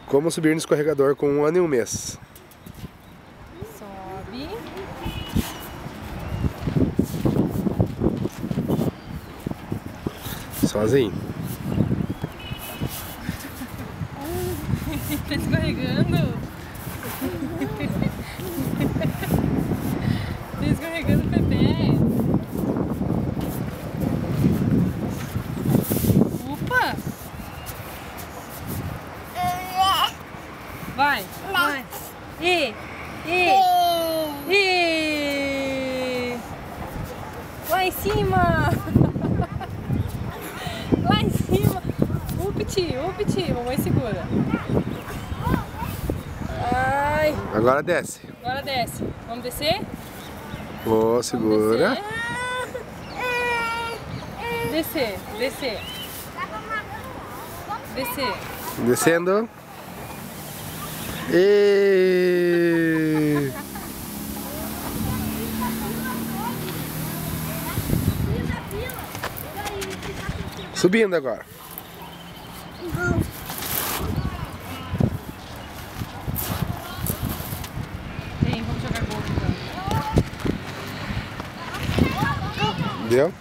Como subir no escorregador com 1 ano e 1 mês. Sobe. Sozinho. Tá escorregando. Tá escorregando o Pepe. Opa! Vai, vai. E. Lá em cima. Lá em cima. Upti, mamãe segura. Ai. Agora desce. Agora desce. Vamos descer? Ó, segura. Descer. Descer. Descendo. E... Subindo agora. Vem, vamos jogar gol então. Deu?